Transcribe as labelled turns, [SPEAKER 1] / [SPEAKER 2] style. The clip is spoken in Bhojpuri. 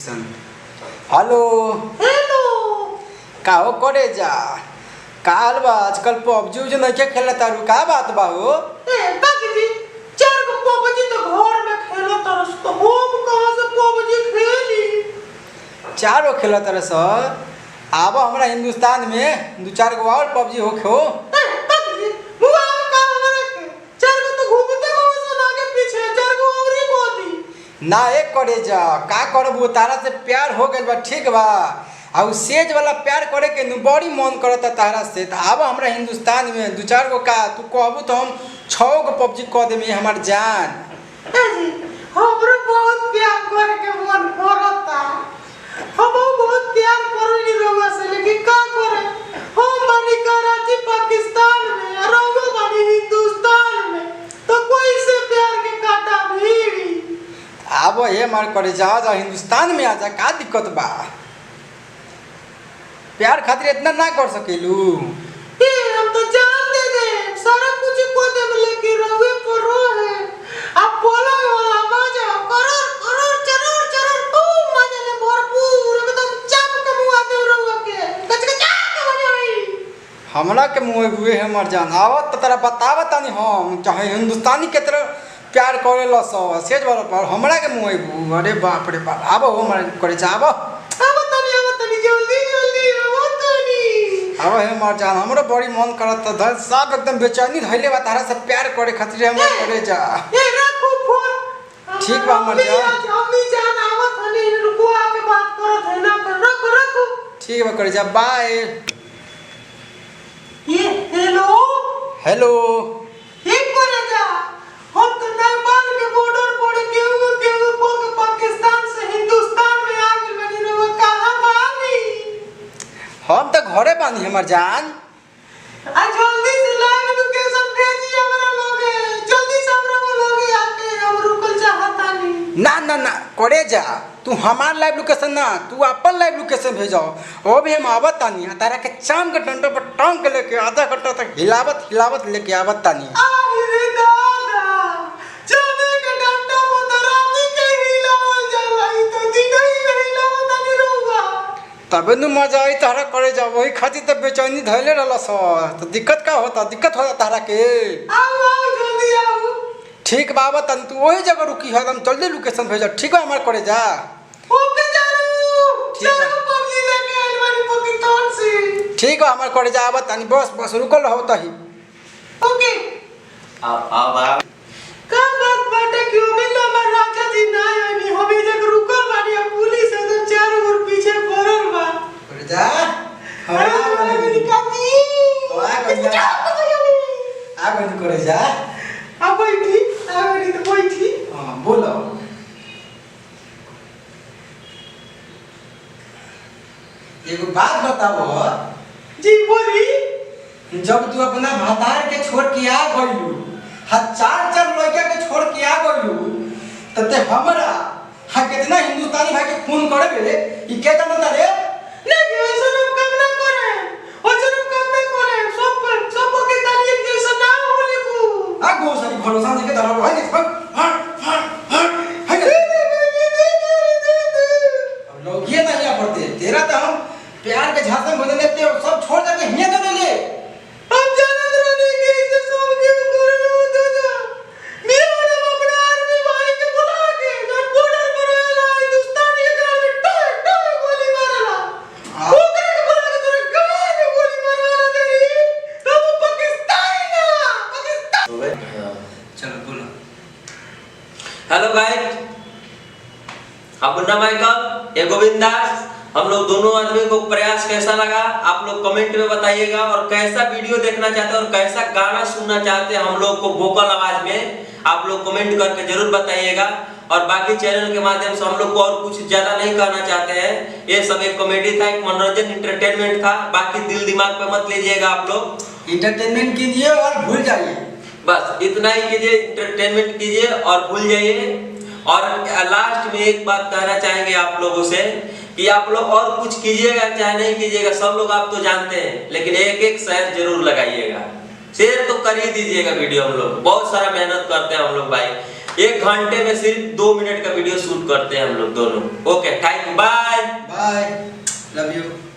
[SPEAKER 1] हेलो
[SPEAKER 2] हेलो
[SPEAKER 1] का हो करे जा काल बा आजकल पबजी उज नहीं खेला तारू का बात बा हो
[SPEAKER 2] बाकी चार को पबजी तो घर में खेलो तरस तो हम कहां से पबजी खेली
[SPEAKER 1] चारों खेला तरह से आब हमरा हिंदुस्तान में दो चार गो और पबजी हो खो
[SPEAKER 2] बाकी बुआ का हमरा के चार को तो घूमते हो सुना के पीछे चार को औरी बोदी
[SPEAKER 1] ना एक करे जा का करबू तारा से प्यार हो गइल बा ठीक बा आ उ सेज वाला प्यार करे के नु बड़ी मन करता तारा से त आब हमरा हिंदुस्तान में दो चार गो का तू कहबू तो हम 6 गो पबजी क देमी हमर जान
[SPEAKER 2] हमरो बहुत प्यार करे के मन करता हम बहुत प्यार करली रहुआ से लेकिन का करे हम बनी कराची पाकिस्तान में और रहुआ बनी हिंदुस्तान में तो कोई से प्यार के काटा भीड़ी
[SPEAKER 1] आब हे मार करे जा जा हिंदुस्तान में आजा का दिक्कत बा प्यार खातिर इतना ना कर सकेलू
[SPEAKER 2] ये हम तो जान दे सारा कुछ को दे लेके रहुए पर रो है अब बोला वाला मजा करोड़ करोड़ चरोड़ चरोड़ खूब मजा ले भरपूर एकदम चाप के मुआ दे रहुआ के गचगचा के बजाई
[SPEAKER 1] हमरा के मुँह बुए हमर जान आवत त तोरा बतावत नहीं हम चाहे हिंदुस्तानी के तरह प्यार करेला सो सेज वाला पर हमरा के मुँह बु अरे बाप रे बाप आबो हमर करे जा आबो
[SPEAKER 2] तनी जल्दी जल्दी आवा तनी
[SPEAKER 1] अब हमर जान हमरो बड़ी मन करत त सब एकदम बेचैनी धइले बा तारा से प्यार करे खातिर हमर करे जा
[SPEAKER 2] ए रखो फोन
[SPEAKER 1] ठीक बा हमर जान
[SPEAKER 2] अम्मी जान आवा तनी रुको आके बात करत है ना रखो रखो
[SPEAKER 1] ठीक बा करे जा बाय
[SPEAKER 2] ये हेलो
[SPEAKER 1] हेलो
[SPEAKER 2] एक करे जा हम तो नेपाल के बॉर्डर पर केहू को पाकिस्तान से हिंदुस्तान में आ गइल बनी रहो कहां बानी
[SPEAKER 1] हम तो घरे बानी हमर जान
[SPEAKER 2] आ जल्दी से लाइव लोकेशन भेजी हमरा लोगे जल्दी से हमरा लोगे आके हम रुकल चाहतानी
[SPEAKER 1] ना ना ना करे जा तू हमार लाइव लोकेशन ना तू अपन लाइव लोकेशन भेजो ओ भी हम आवत तानी तारा के चाम के डंडे पर टांग के लेके आधा घंटा तक हिलावत हिलावत लेके आवत तानी
[SPEAKER 2] अरे दादा जाने के डंडा पर राती के हिलावल जाला ई तो दिन ही हिलावल तानी रहूगा
[SPEAKER 1] तबे नु मजा आई तारा करे जा वही खातिर त बेचैनी धइले रहला स तो दिक्कत का होता दिक्कत होता तारा के
[SPEAKER 2] आओ जल्दी आओ
[SPEAKER 1] ठीक बाबा तन तू वही जगह रुकी है हम जल्दी लोकेशन भेज ठीक है हमार करे जा
[SPEAKER 2] ओके जानू चलो पबजी लेके आइल बानी पाकिस्तान से
[SPEAKER 1] ठीक है हमार करे जा आबत तनी बस बस रुकल रहो तही
[SPEAKER 2] ओके
[SPEAKER 3] अब
[SPEAKER 2] का बात बाटे कि ओमे तो हमर राजा जी ना आनी हम ई जगह रुकल बानी अब पुलिस एकदम चारों ओर पीछे पड़ल बा
[SPEAKER 1] करे जा
[SPEAKER 2] अरे मेरी काजी
[SPEAKER 1] तो आ गइल जा। आ गइल करे जा
[SPEAKER 2] अब बैठी आ गई तो बैठी
[SPEAKER 1] हां बोलो एगो बात बताओ
[SPEAKER 2] जी बोली
[SPEAKER 1] जब तू अपना भतार के छोड़ के आ गइलू चार चार लड़का के छोड़ के आ गइलू तते हमरा कितना हिंदुस्तानी भाई के खून करे बे ई के जानता रे
[SPEAKER 2] नहीं ऐसा हम काम ना करे ऐसा हम काम ना करे सब पाकिस्तानी एक जैसा ना होले को
[SPEAKER 1] आ गो सारी भरोसा देके धरा भाई अब लोग ये नहीं पड़ते तेरा तो हम प्यार के झांसे में बदल लेते सब छोड़ जाके हिया दे देंगे
[SPEAKER 2] हम जानत रहने के ऐसे सब के करे लो दादा मेरा नाम अपना आर्मी भाई के बुला के नॉट बॉर्डर पर आला हिंदुस्तान के गाल में टोय टोय गोली मारला ओकरे के बुला के तोरे गाल में गोली मारला तेरी तब पाकिस्तान ना पाकिस्तान
[SPEAKER 1] चलो बोलो
[SPEAKER 3] हेलो गाइस अब मुन्ना माइकल ये गोविंद दास हम लोग दोनों आदमी को प्रयास कैसा लगा आप लोग कमेंट में बताइएगा और कैसा वीडियो देखना चाहते हैं और कैसा गाना सुनना चाहते हैं हम लोग को वोकल आवाज में आप लोग कमेंट करके जरूर बताइएगा और बाकी चैनल के माध्यम से हम लोग को और कुछ ज्यादा नहीं कहना चाहते हैं ये सब एक कॉमेडी था एक मनोरंजन इंटरटेनमेंट था बाकी दिल दिमाग पे मत लीजिएगा आप लोग
[SPEAKER 1] इंटरटेनमेंट कीजिए और भूल जाइए
[SPEAKER 3] बस इतना ही कीजिए इंटरटेनमेंट कीजिए और भूल जाइए और लास्ट में एक बात कहना चाहेंगे आप लोगों से कि आप लोग और कुछ कीजिएगा चाहे नहीं कीजिएगा सब लोग आप तो जानते हैं लेकिन एक एक शेयर जरूर लगाइएगा शेयर तो कर ही दीजिएगा वीडियो हम लोग बहुत सारा मेहनत करते हैं हम लोग भाई 1 घंटे में सिर्फ 2 मिनट का वीडियो शूट करते हैं हम लोग दोनों okay thank you. Bye.
[SPEAKER 1] Bye, love you.